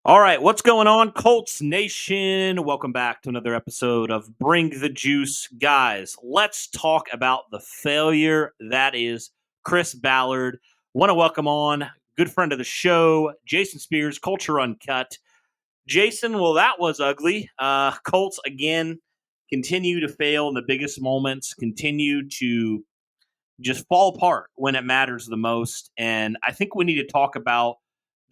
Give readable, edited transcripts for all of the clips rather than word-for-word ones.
All right, what's going on, Colts Nation? Welcome back to another episode of Bring the Juice. Guys, let's talk about the failure that is Chris Ballard. Want to welcome on good friend of the show, Jason Spears, Culture Uncut. Jason, well, that was ugly. Colts, again, continue to fail in the biggest moments, continue to just fall apart when it matters the most. And I think we need to talk about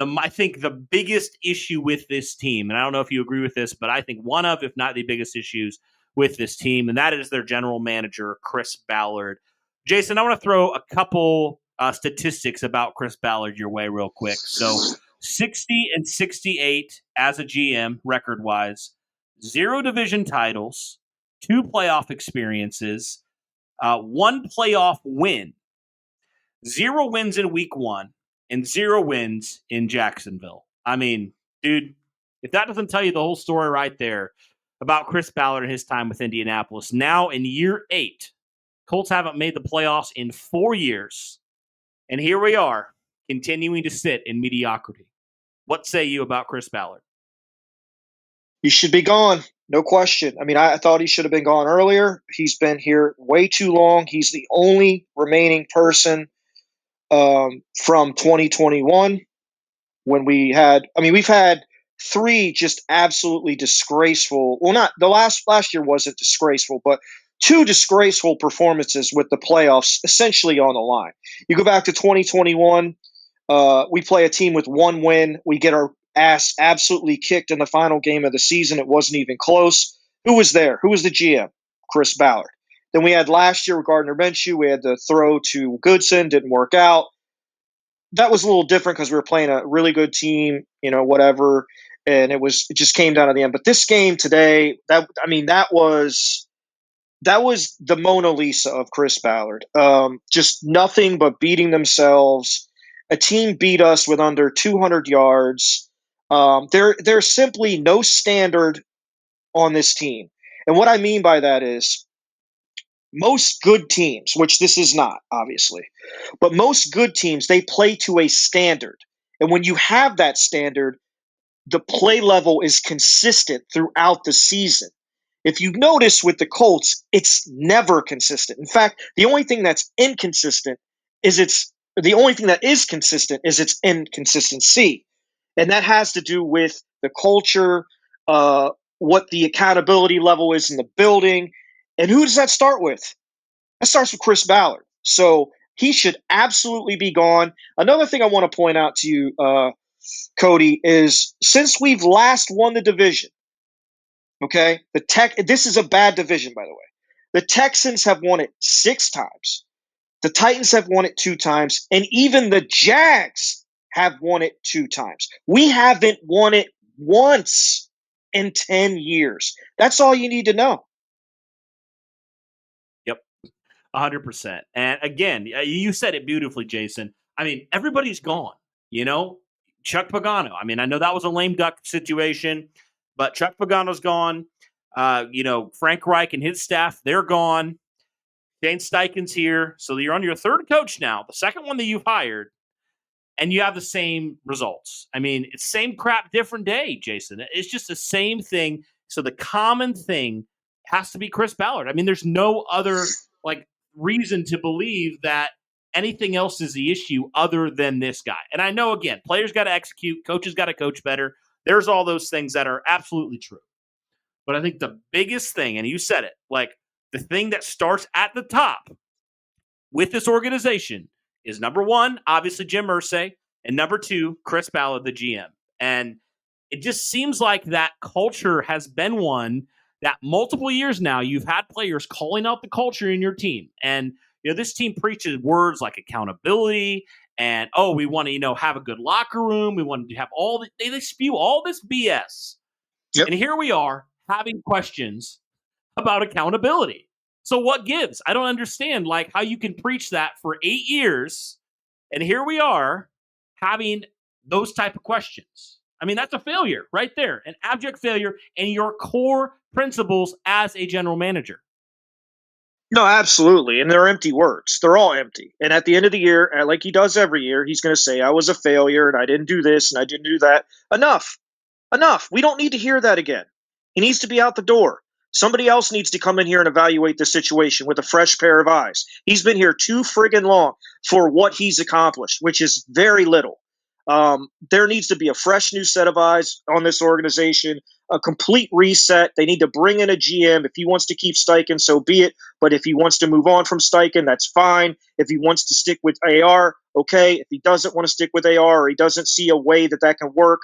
I think the biggest issue with this team, and I don't know if you agree with this, but I think one of, if not the biggest issues with this team, and that is their general manager, Chris Ballard. Jason, I want to throw a couple statistics about Chris Ballard your way real quick. So 60 and 68 as a GM record wise, 0 division titles, 2 playoff experiences, 1 playoff win, 0 wins in week 1, and 0 wins in Jacksonville. I mean, dude, if that doesn't tell you the whole story right there about Chris Ballard and his time with Indianapolis, now in year 8, Colts haven't made the playoffs in 4 years. And here we are, continuing to sit in mediocrity. What say you about Chris Ballard? He should be gone. No question. I mean, I thought he should have been gone earlier. He's been here way too long. He's the only remaining person from 2021 when we've had 3 just absolutely disgraceful. Well, not the last year wasn't disgraceful, but 2 disgraceful performances with the playoffs essentially on the line. You go back to 2021. We play a team with 1 win. We get our ass absolutely kicked in the final game of the season. It wasn't even close. Who was there? Who was the GM? Chris Ballard. Then we had last year with Gardner Minshew. We had the throw to Goodson, didn't work out. That was a little different because we were playing a really good team, whatever, and it just came down to the end. But this game today, that was the Mona Lisa of Chris Ballard. Just nothing but beating themselves. A team beat us with under 200 yards. There's simply no standard on this team. And what I mean by that is most good teams, which this is not, obviously, but most good teams, they play to a standard. And when you have that standard, the play level is consistent throughout the season. If you notice with the Colts, it's never consistent. In fact, the only thing that is consistent is its inconsistency. And that has to do with the culture, what the accountability level is in the building. And who does that start with? That starts with Chris Ballard. So he should absolutely be gone. Another thing I want to point out to you, Cody, is since we've last won the division, okay, this is a bad division, by the way. The Texans have won it 6 times. The Titans have won it 2 times, and even the Jags have won it 2 times. We haven't won it once in 10 years. That's all you need to know. Yep, 100%. And again, you said it beautifully, Jason. I mean, everybody's gone, Chuck Pagano. I mean, I know that was a lame duck situation, but Chuck Pagano's gone. Frank Reich and his staff, they're gone. Shane Steichen's here. So you're on your 3rd coach now, the 2nd one that you've hired, and you have the same results. I mean, it's same crap, different day, Jason. It's just the same thing. So the common thing has to be Chris Ballard. I mean, there's no other reason to believe that anything else is the issue other than this guy. And I know, again, players got to execute, coaches got to coach better. There's all those things that are absolutely true. But I think the biggest thing, and you said it, the thing that starts at the top with this organization is number 1, obviously Jim Irsay, and number 2, Chris Ballard, the GM. And it just seems like that culture has been one that multiple years now you've had players calling out the culture in your team. And this team preaches words like accountability and, we want to, have a good locker room. We want to have they spew all this BS. Yep. And here we are having questions about accountability. So what gives? I don't understand how you can preach that for 8 years, and here we are having those type of questions. I mean, that's a failure right there, an abject failure in your core principles as a general manager. No, absolutely. And they're empty words. They're all empty. And at the end of the year, like he does every year, he's going to say, I was a failure and I didn't do this and I didn't do that. Enough. Enough. We don't need to hear that again. He needs to be out the door. Somebody else needs to come in here and evaluate the situation with a fresh pair of eyes. He's been here too friggin' long for what he's accomplished, which is very little. There needs to be a fresh new set of eyes on this organization, a complete reset. They need to bring in a GM. If he wants to keep Steichen, so be it. But if he wants to move on from Steichen, that's fine. If he wants to stick with AR, okay. If he doesn't want to stick with AR or he doesn't see a way that that can work,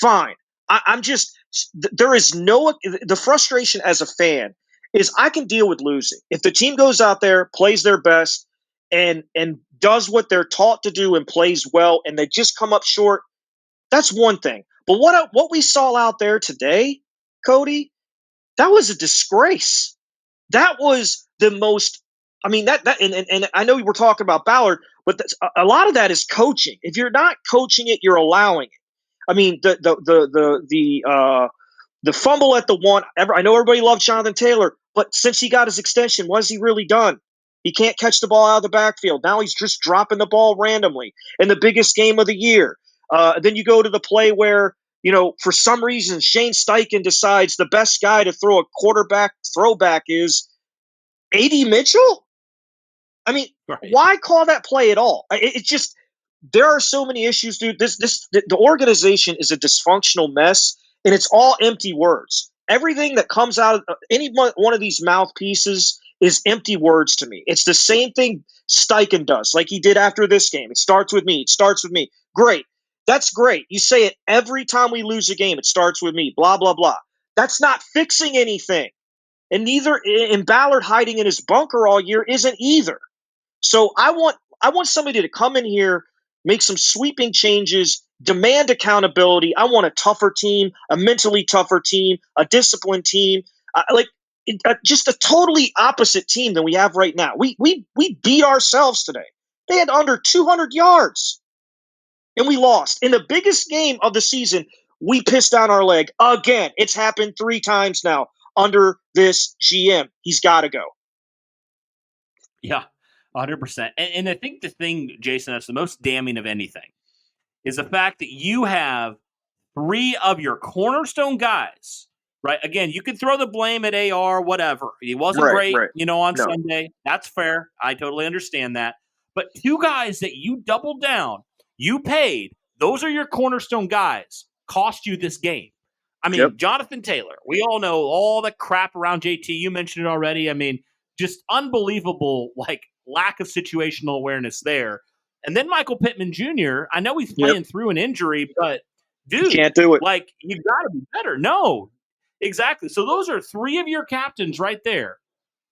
fine. I'm just, there is no, the frustration as a fan is I can deal with losing. If the team goes out there, plays their best, and does what they're taught to do and plays well, and they just come up short, that's one thing. But what we saw out there today, Cody, that was a disgrace. That was the most. I mean and I know we're talking about Ballard, but a lot of that is coaching. If you're not coaching it, you're allowing it. I mean, the fumble at the one. I know everybody loved Jonathan Taylor, but since he got his extension, what has he really done? He can't catch the ball out of the backfield. Now he's just dropping the ball randomly in the biggest game of the year. Then you go to the play where, for some reason, Shane Steichen decides the best guy to throw a quarterback throwback is A.D. Mitchell? I mean, right. Why call that play at all? It's just, there are so many issues, dude. The organization is a dysfunctional mess, and it's all empty words. Everything that comes out of any one of these mouthpieces is empty words to me. It's the same thing Steichen does, like he did after this game. It starts with me. It starts with me. Great. That's great. You say it every time we lose a game. It starts with me. Blah, blah, blah. That's not fixing anything. And neither in Ballard hiding in his bunker all year isn't either. So I want somebody to come in here, make some sweeping changes, demand accountability. I want a tougher team, a mentally tougher team, a disciplined team, just a totally opposite team than we have right now. We beat ourselves today. They had under 200 yards, and we lost. In the biggest game of the season, we pissed down our leg again. It's happened 3 times now under this GM. He's got to go. Yeah. 100%. And I think the thing, Jason, that's the most damning of anything is the fact that you have 3 of your cornerstone guys, right? Again, you can throw the blame at AR, whatever. He wasn't great, on Sunday. That's fair. I totally understand that. But 2 guys that you doubled down, you paid, those are your cornerstone guys, cost you this game. I mean, Jonathan Taylor, we all know all the crap around JT. You mentioned it already. I mean, just unbelievable, lack of situational awareness there. And then Michael Pittman Jr., I know he's playing through an injury, but dude, you can't do it. You've got to be better. No, exactly. So those are 3 of your captains right there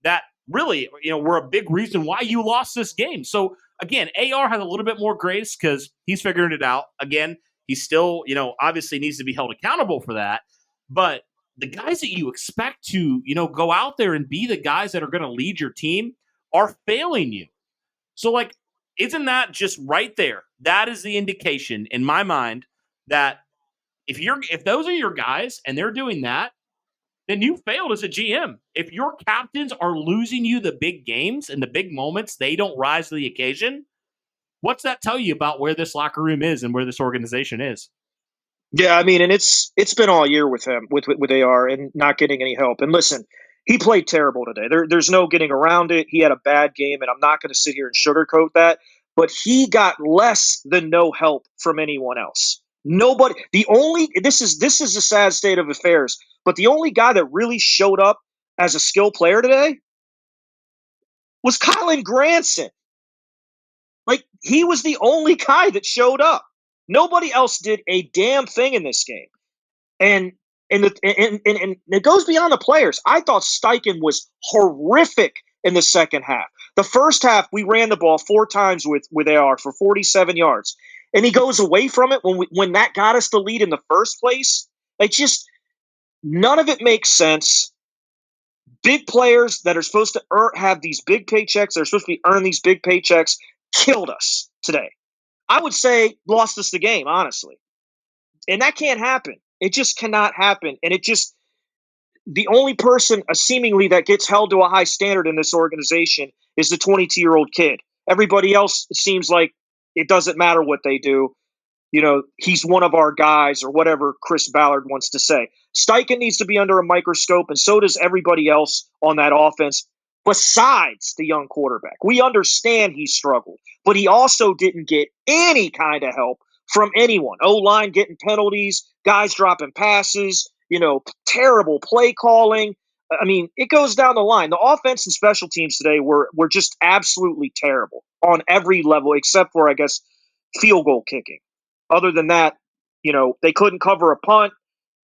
that really, were a big reason why you lost this game. So again, AR has a little bit more grace because he's figuring it out. Again, he still, obviously needs to be held accountable for that. But the guys that you expect to, go out there and be the guys that are going to lead your team are failing you. So, isn't that just right there? That is the indication in my mind that if those are your guys and they're doing that, then you failed as a GM. If your captains are losing you the big games and the big moments, they don't rise to the occasion. What's that tell you about where this locker room is and where this organization is? Yeah, I mean, and it's been all year with him, with AR, and not getting any help. And listen, he played terrible today. There's no getting around it. He had a bad game, and I'm not going to sit here and sugarcoat that. But he got less than no help from anyone else. Nobody. This is a sad state of affairs. But the only guy that really showed up as a skill player today was Kylan Granson. He was the only guy that showed up. Nobody else did a damn thing in this game. And it goes beyond the players. I thought Steichen was horrific in the second half. The first half, we ran the ball 4 times with AR for 47 yards. And he goes away from it when that got us the lead in the first place. None of it makes sense. Big players that are supposed to have these big paychecks, that are supposed to earn these big paychecks, killed us today. I would say lost us the game, honestly. And that can't happen. It just cannot happen. And the only person seemingly that gets held to a high standard in this organization is the 22-year-old kid. Everybody else, it seems like it doesn't matter what they do. he's one of our guys or whatever Chris Ballard wants to say. Steichen needs to be under a microscope, and so does everybody else on that offense besides the young quarterback. We understand he struggled, but he also didn't get any kind of help from anyone. O-line getting penalties, guys dropping passes, terrible play calling. I mean, it goes down the line. The offense and special teams today were just absolutely terrible on every level except for, I guess, field goal kicking. Other than that, they couldn't cover a punt.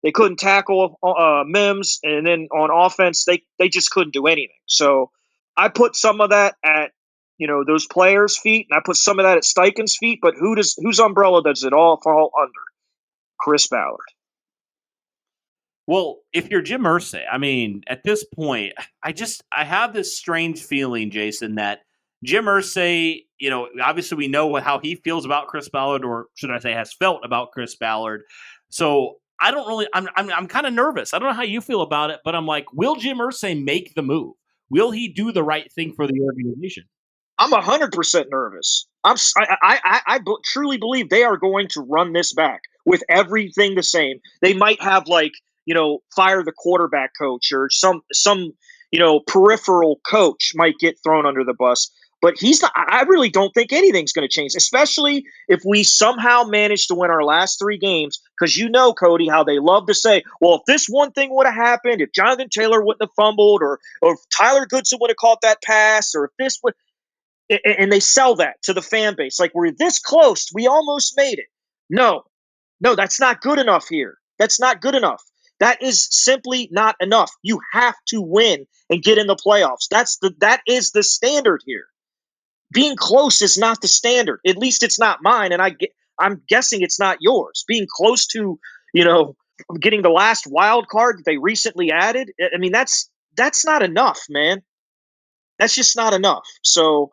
They couldn't tackle Mims. And then on offense, they just couldn't do anything. So I put some of that at, those players' feet, and I put some of that at Steichen's feet. But whose umbrella does it all fall under? Chris Ballard. Well, if you're Jim Irsay, I mean, at this point, I have this strange feeling, Jason, that Jim Irsay, obviously we know how he feels about Chris Ballard, or should I say has felt about Chris Ballard. So I don't really, I'm kind of nervous. I don't know how you feel about it, but I'm like, will Jim Irsay make the move? Will he do the right thing for the organization? I'm 100% nervous. I truly believe they are going to run this back with everything the same. They might have fire the quarterback coach or some peripheral coach might get thrown under the bus. But he's not. I really don't think anything's going to change, especially if we somehow manage to win our last 3 games. Because Cody, how they love to say, well, if this one thing would have happened, if Jonathan Taylor wouldn't have fumbled, or if Tyler Goodson would have caught that pass, or if this would, and they sell that to the fan base. Like, we're this close. We almost made it. No, that's not good enough here. That's not good enough. That is simply not enough. You have to win and get in the playoffs. That is the standard here. Being close is not the standard. At least it's not mine, and I'm guessing it's not yours. Being close to, getting the last wild card that they recently added. I mean, that's not enough, man. That's just not enough. So,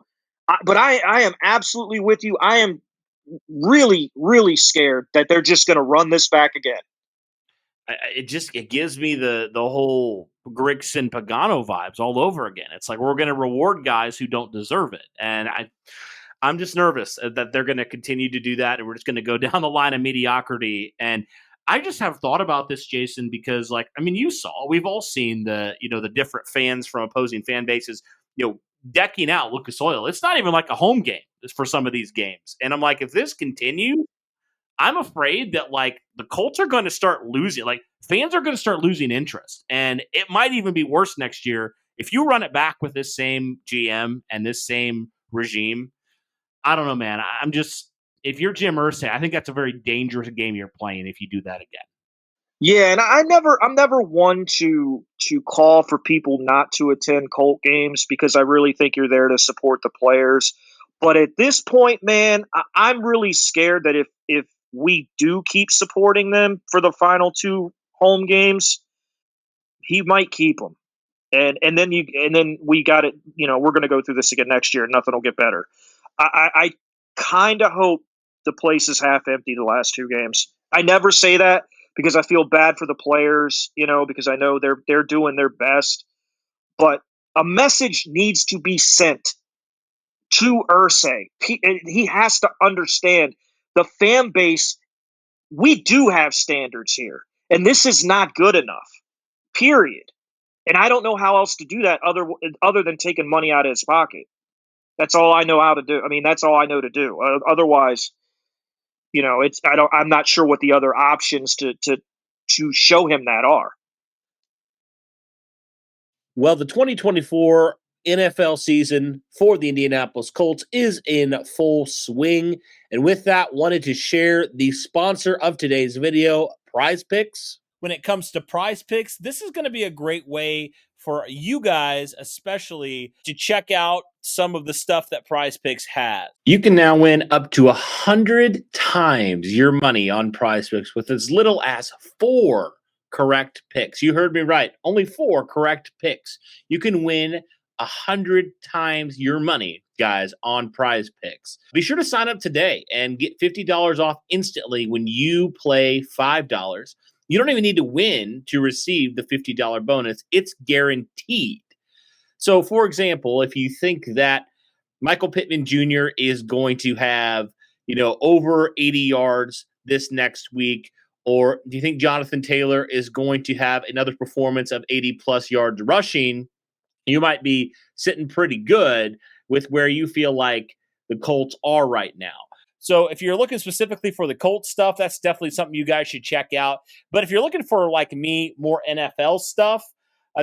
but I am absolutely with you. I am really, really scared that they're just going to run this back again. It gives me the whole Grigson Pagano vibes all over again. It's like we're going to reward guys who don't deserve it, and I'm just nervous that they're going to continue to do that, and we're just going to go down the line of mediocrity. And I just have thought about this, Jason, because we've all seen the different fans from opposing fan bases, decking out Lucas Oil. It's not even like a home game for some of these games, and I'm like, if this continues, I'm afraid that the Colts are going to start losing, fans are going to start losing interest. And it might even be worse next year if you run it back with this same GM and this same regime. I don't know, man. If you're Jim Irsay, I think that's a very dangerous game you're playing if you do that again. Yeah, and I'm never one to call for people not to attend Colt games because I really think you're there to support the players. But at this point, man, I'm really scared that if we do keep supporting them for the final 2 home games, he might keep them. And then we got it. We're going to go through this again next year, and nothing will get better. I kind of hope the place is half empty the last 2 games. I never say that because I feel bad for the players, because I know they're doing their best. But a message needs to be sent to Irsay. He has to understand the fan base. We do have standards here, and this is not good enough, period. And I don't know how else to do that other than taking money out of his pocket. That's all I know how to do. I mean, that's all I know to do. Otherwise, I'm not sure what the other options to show him that are. Well, the 2024 NFL season for the Indianapolis Colts is in full swing. And with that, wanted to share the sponsor of today's video, Prize Picks. When it comes to Prize Picks, this is going to be a great way for you guys, especially, to check out some of the stuff that Prize Picks has. You can now win up to 100 times your money on Prize Picks with as little as 4 correct picks. You heard me right. Only 4 correct picks. You can win 100 times your money, guys, on Prize Picks. Be sure to sign up today and get $50 off instantly when you play $5. You don't even need to win to receive the $50 bonus. It's guaranteed. So, for example, if you think that Michael Pittman Jr. is going to have, over 80 yards this next week? Or do you think Jonathan Taylor is going to have another performance of 80 plus yards rushing? You might be sitting pretty good with where you feel like the Colts are right now. So if you're looking specifically for the Colts stuff, that's definitely something you guys should check out. But if you're looking for, like me, more NFL stuff,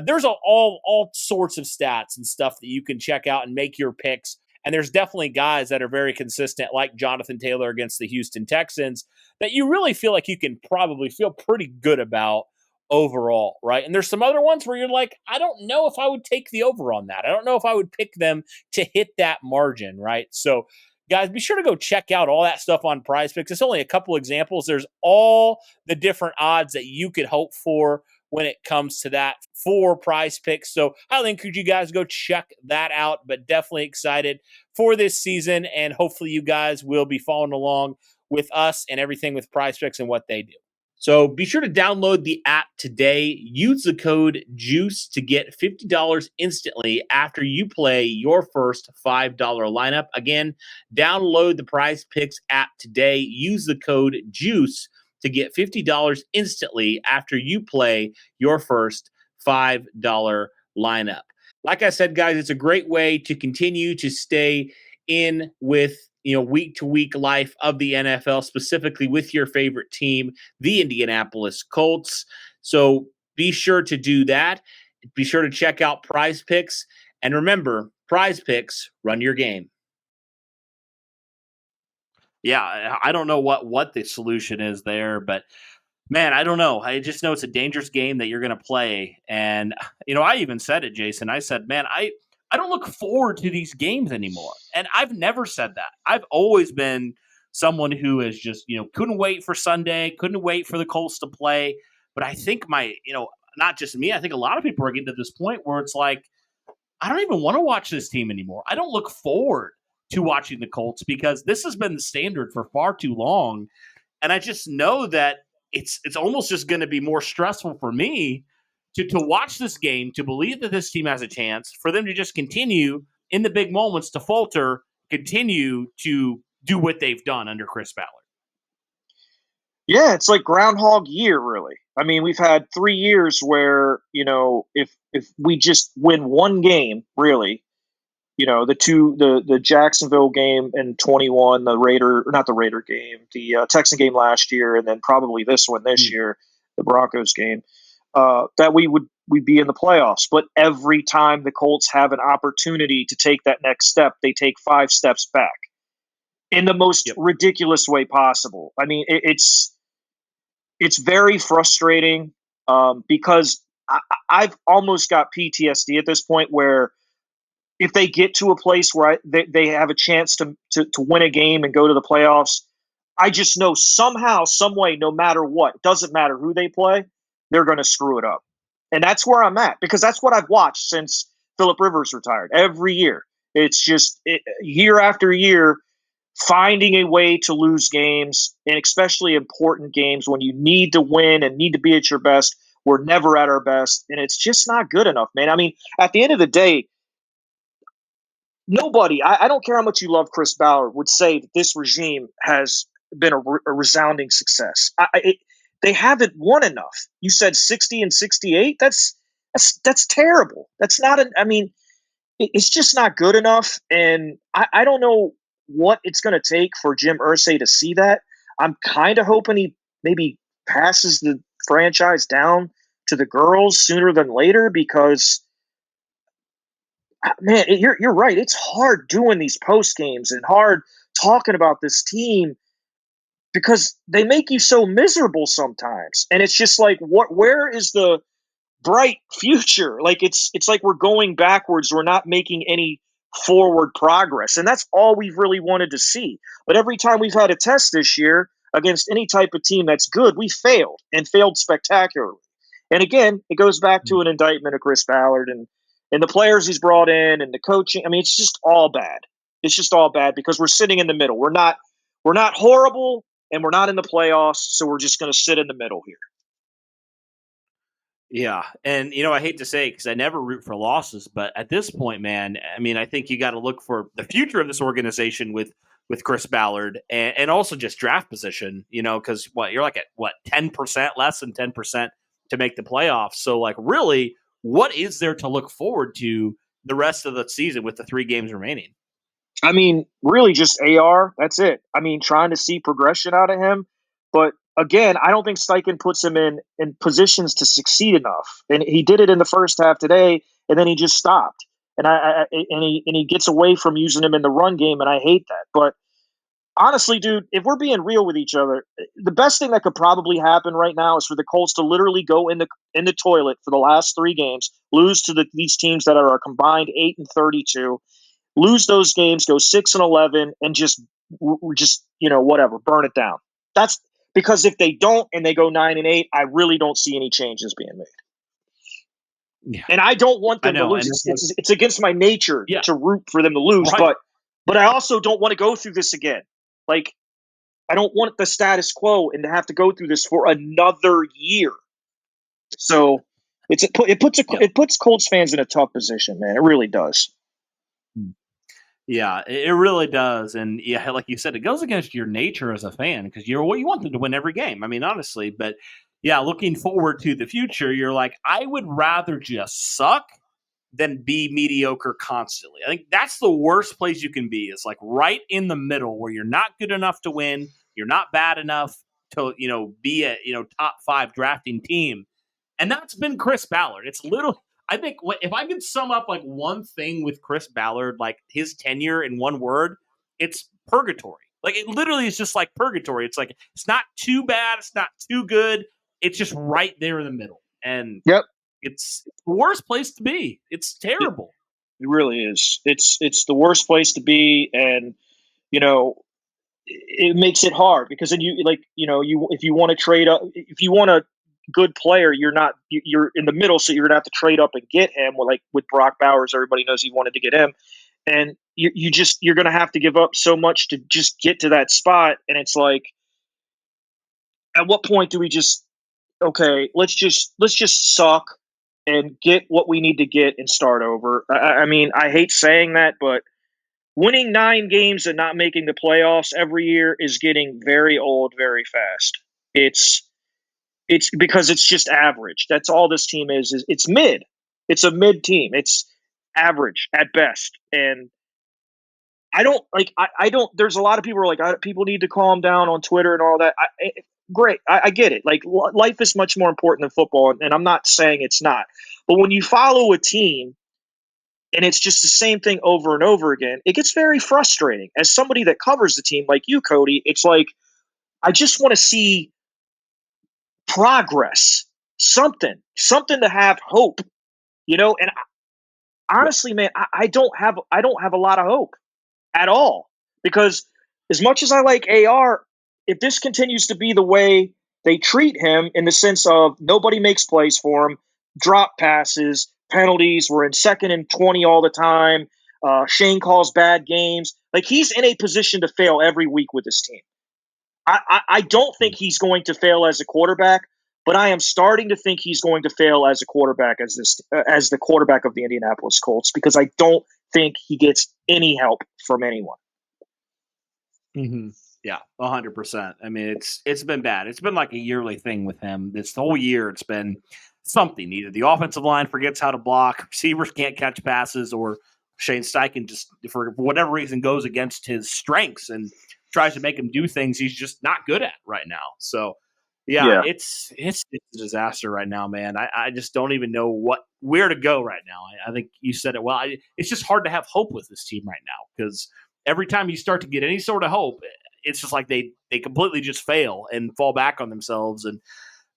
there's all sorts of stats and stuff that you can check out and make your picks. And there's definitely guys that are very consistent, like Jonathan Taylor against the Houston Texans, that you really feel like you can probably feel pretty good about overall, right? And there's some other ones where you're like, I don't know if I would take the over on that. I don't know if I would pick them to hit that margin, right? So, guys, be sure to go check out all that stuff on Prize Picks. It's only a couple examples. There's all the different odds that you could hope for when it comes to that for Prize Picks. So I think you guys go check that out, but definitely excited for this season. And hopefully you guys will be following along with us and everything with Prize Picks and what they do. So be sure to download the app today. Use the code JUICE to get $50 instantly after you play your first $5 lineup. Again, download the Prize Picks app today. Use the code JUICE to get $50 instantly after you play your first $5 lineup. Like I said, guys, it's a great way to continue to stay in with week to week life of the NFL, specifically with your favorite team, the Indianapolis Colts. So be sure to do that. Be sure to check out Prize Picks. And remember, Prize Picks, run your game. Yeah, I don't know what the solution is there, but man, I don't know. I just know it's a dangerous game that you're going to play. And, I even said it, Jason. I said, man, I don't look forward to these games anymore. And I've never said that. I've always been someone who is just, couldn't wait for Sunday, couldn't wait for the Colts to play. But I think not just me, I think a lot of people are getting to this point where it's like, I don't even want to watch this team anymore. I don't look forward to watching the Colts because this has been the standard for far too long. And I just know that it's almost just going to be more stressful for me to watch this game, to believe that this team has a chance, for them to just continue in the big moments to falter, continue to do what they've done under Chris Ballard. Yeah, it's like Groundhog Year, really. I mean, we've had 3 years where, if we just win one game, really, the Jacksonville game in 21, not the Raider game, the Texan game last year, and then probably this one this year, the Broncos game, that we'd be in the playoffs. But every time the Colts have an opportunity to take that next step, they take 5 steps back in the most ridiculous way possible. I mean, it's very frustrating because I've almost got PTSD at this point where if they get to a place where they have a chance to win a game and go to the playoffs, I just know somehow, some way, no matter what, doesn't matter who they play, they're going to screw it up. And that's where I'm at because that's what I've watched since Phillip Rivers retired. Every year, it's just year after year, finding a way to lose games, and especially important games when you need to win and need to be at your best. We're never at our best, and it's just not good enough, man. I mean, at the end of the day, nobody, I don't care how much you love Chris Ballard, would say that this regime has been a resounding success. They haven't won enough. You said 60 and 68? That's terrible. That's not I mean, it's just not good enough, and I don't know what it's going to take for Jim Irsay to see that. I'm kind of hoping he maybe passes the franchise down to the girls sooner than later because, man, you're right. It's hard doing these post games and hard talking about this team because they make you so miserable sometimes. And it's just like, where is the bright future? Like it's like we're going backwards. We're not making any forward progress. And that's all we've really wanted to see. But every time we've had a test this year against any type of team that's good, we failed and failed spectacularly. And again, it goes back to an indictment of Chris Ballard and the players he's brought in and the coaching. I mean, it's just all bad. It's just all bad because we're sitting in the middle. We're not horrible and we're not in the playoffs, so we're just going to sit in the middle here. Yeah. And, I hate to say it because I never root for losses, but at this point, man, I mean, I think you got to look for the future of this organization with with Chris Ballard, and also just draft position, because you're like at 10% less than 10% to make the playoffs. So like really, what is there to look forward to the rest of the season with the 3 games remaining? I mean, really just AR. That's it. I mean, trying to see progression out of him. But again, I don't think Steichen puts him in positions to succeed enough. And he did it in the first half today, and then he just stopped. And he gets away from using him in the run game, and I hate that. But honestly, dude, if we're being real with each other, the best thing that could probably happen right now is for the Colts to literally go in the toilet for the last 3 games, lose to these teams that are a combined 8-32, lose those games, go 6-11, and just whatever, burn it down. That's because if they don't and they go 9-8, I really don't see any changes being made. Yeah. And I don't want them to lose. It's against my nature to root for them to lose, right. But I also don't want to go through this again. Like, I don't want the status quo and to have to go through this for another year. So it puts Colts fans in a tough position, man. It really does. Yeah, it really does. And yeah, like you said, it goes against your nature as a fan because you want them to win every game. I mean, honestly, but yeah, looking forward to the future, you're like, I would rather just suck than be mediocre constantly. I think that's the worst place you can be. It's like right in the middle where you're not good enough to win, you're not bad enough to, be a, top 5 drafting team. And that's been Chris Ballard. It's I think if I could sum up like one thing with Chris Ballard, like his tenure in one word, it's purgatory. Like it literally is just like purgatory. It's like, it's not too bad. It's not too good. It's just right there in the middle. And yep. It's the worst place to be. It's terrible. It really is. It's the worst place to be. And, it makes it hard because then if you want to trade up, if you want a good player, you're in the middle. So you're going to have to trade up and get him. Like with Brock Bowers, everybody knows he wanted to get him. And you're going to have to give up so much to just get to that spot. And it's like, at what point do we okay, let's just suck and get what we need to get and start over. I mean, I hate saying that, but winning 9 games and not making the playoffs every year is getting very old very fast. It's because it's just average. That's all this team is it's mid. It's a mid team. It's average at best. And I don't, there's a lot of people who are like, people need to calm down on Twitter and all that. Great. I get it. Like life is much more important than football. And I'm not saying it's not, but when you follow a team and it's just the same thing over and over again, it gets very frustrating. As somebody that covers the team like you, Cody, it's like, I just want to see progress, something to have hope, and honestly, man, I don't have a lot of hope at all because as much as I like AR, if this continues to be the way they treat him in the sense of nobody makes plays for him, drop passes, penalties, we're in 2nd and 20 all the time, Shane calls bad games, like he's in a position to fail every week with this team. I don't think he's going to fail as a quarterback, but I am starting to think he's going to fail as a quarterback as the quarterback of the Indianapolis Colts because I don't think he gets any help from anyone. Mm-hmm. Yeah, 100%. I mean, it's been bad. It's been like a yearly thing with him. This whole year, it's been something. Either the offensive line forgets how to block, receivers can't catch passes, or Shane Steichen just, for whatever reason, goes against his strengths and tries to make him do things he's just not good at right now. So, yeah. It's a disaster right now, man. I just don't even know where to go right now. I think you said it well. It's just hard to have hope with this team right now because every time you start to get any sort of hope, it's just like they completely just fail and fall back on themselves. And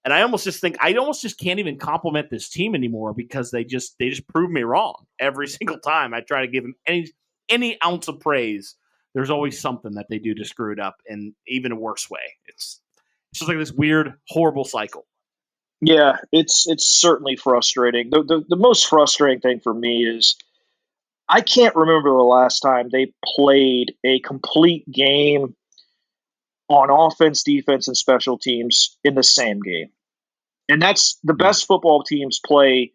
I almost just think I almost just can't even compliment this team anymore because they just prove me wrong every single time I try to give them any ounce of praise. There's always something that they do to screw it up in even a worse way. It's just like this weird, horrible cycle. Yeah, it's certainly frustrating. The most frustrating thing for me is I can't remember the last time they played a complete game on offense, defense, and special teams in the same game. And that's the best football teams play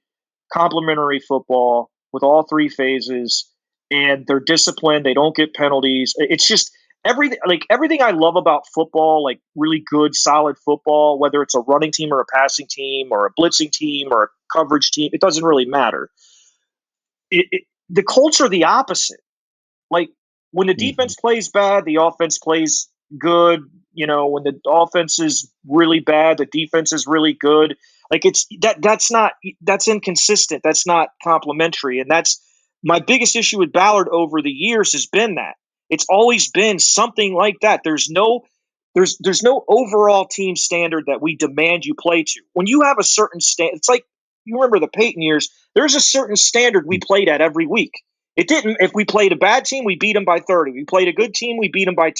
complementary football with all 3 phases, and they're disciplined. They don't get penalties. It's just everything I love about football, like really good, solid football, whether it's a running team or a passing team or a blitzing team or a coverage team, it doesn't really matter. The Colts are the opposite. Like when the defense plays bad, the offense plays good. When the offense is really bad, the defense is really good. Like that's inconsistent. That's not complementary. And that's my biggest issue with Ballard over the years has been that. It's always been something like that. There's no overall team standard that we demand you play to. When you have a certain standard, it's like you remember the Peyton years, there's a certain standard we played at every week. It didn't. If we played a bad team, we beat them by 30. We played a good team, we beat them by 10.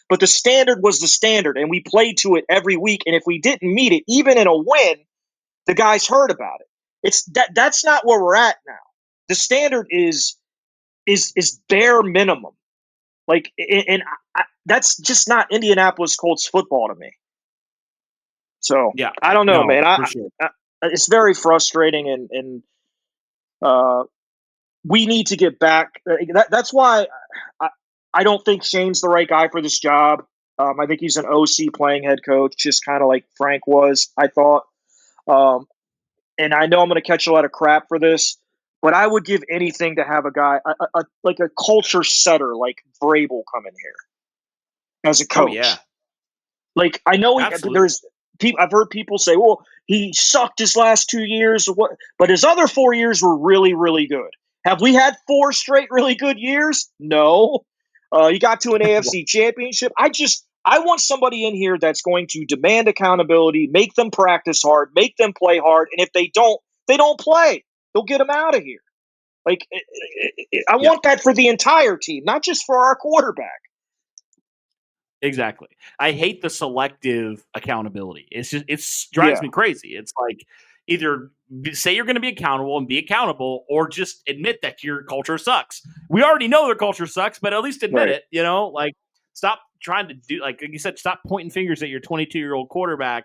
But the standard was the standard, and we played to it every week. And if we didn't meet it, even in a win, the guys heard about it. That's not where we're at now. The standard is bare minimum. Like, and that's just not Indianapolis Colts football to me. So Yeah, I don't know, man. Sure. It's very frustrating, and we need to get back. That's why I don't think Shane's the right guy for this job. I think he's an OC playing head coach, just kind of like Frank was, I thought. And I know I'm going to catch a lot of crap for this, but I would give anything to have a guy, like a culture setter like Vrabel come in here as a coach. Oh, yeah. Like, I know Absolutely. I've heard people say, well, he sucked his last 2 years, but his other 4 years were really, really good. Have we had 4 straight really good years? No. You got to an AFC championship. I want somebody in here that's going to demand accountability, make them practice hard, make them play hard, and if they don't play. They'll get them out of here. Like, I want that for the entire team, not just for our quarterback. Exactly. I hate the selective accountability. It drives me crazy. It's like either say you're going to be accountable and be accountable, or just admit that your culture sucks. We already know their culture sucks, but at least admit it. Like stop trying to do, like you said, stop pointing fingers at your 22-year-old quarterback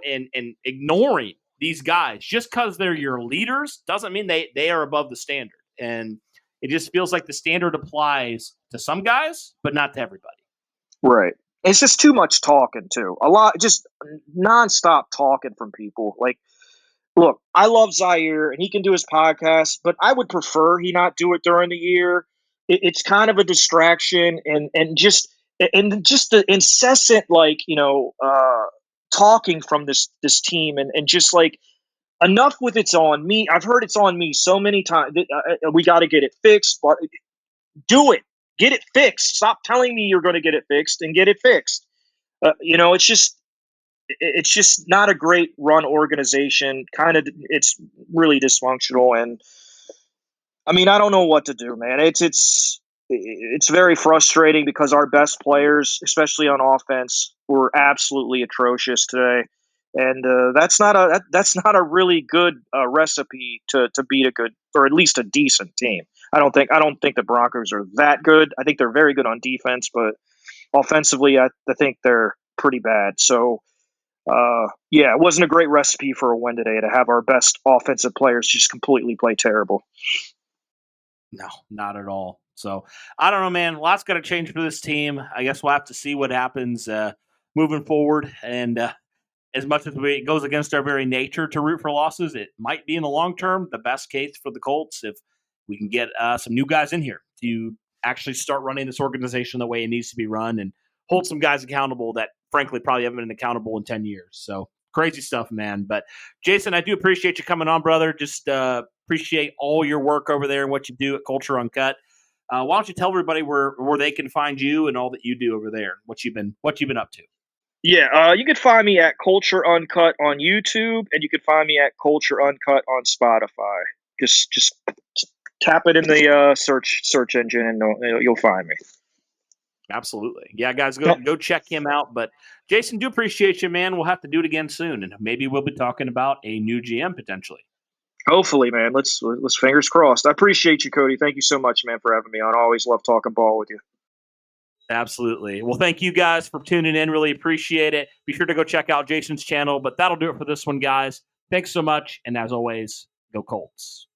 and ignoring these guys just because they're your leaders doesn't mean they are above the standard. And it just feels like the standard applies to some guys, but not to everybody. Right. It's just too much talking too. A lot, just nonstop talking from people. Like, look, I love Zaire and he can do his podcast, but I would prefer he not do it during the year. It's kind of a distraction, and just the incessant talking from this team, and just like enough with it's on me. I've heard it's on me so many times. We got to get it fixed, but do it. Get it fixed. Stop telling me you're going to get it fixed and get it fixed. It's just not a great run organization. It's really dysfunctional. And I mean, I don't know what to do, man. It's very frustrating because our best players, especially on offense, were absolutely atrocious today. And that's not a really good recipe to beat a good, or at least a decent team. I don't think the Broncos are that good. I think they're very good on defense, but offensively, I think they're pretty bad. So, it wasn't a great recipe for a win today to have our best offensive players just completely play terrible. No, not at all. So I don't know, man. Lots got to change for this team. I guess we'll have to see what happens moving forward. And as much as it goes against our very nature to root for losses, it might be in the long term the best case for the Colts if we can get some new guys in here to actually start running this organization the way it needs to be run and hold some guys accountable that, frankly, probably haven't been accountable in 10 years. So crazy stuff, man. But, Jason, I do appreciate you coming on, brother. Just appreciate all your work over there and what you do at Culture Uncut. Why don't you tell everybody where they can find you and all that you do over there, what you've been up to? Yeah, you can find me at Culture Uncut on YouTube, and you can find me at Culture Uncut on Spotify. Just tap it in the search engine, and you'll find me. Absolutely. Yeah, guys, go check him out. But, Jason, do appreciate you, man. We'll have to do it again soon, and maybe we'll be talking about a new GM potentially. Hopefully, man. Let's fingers crossed. I appreciate you, Cody. Thank you so much, man, for having me on. I always love talking ball with you. Absolutely. Well, thank you guys for tuning in. Really appreciate it. Be sure to go check out Jason's channel. But that'll do it for this one, guys. Thanks so much. And as always, go Colts.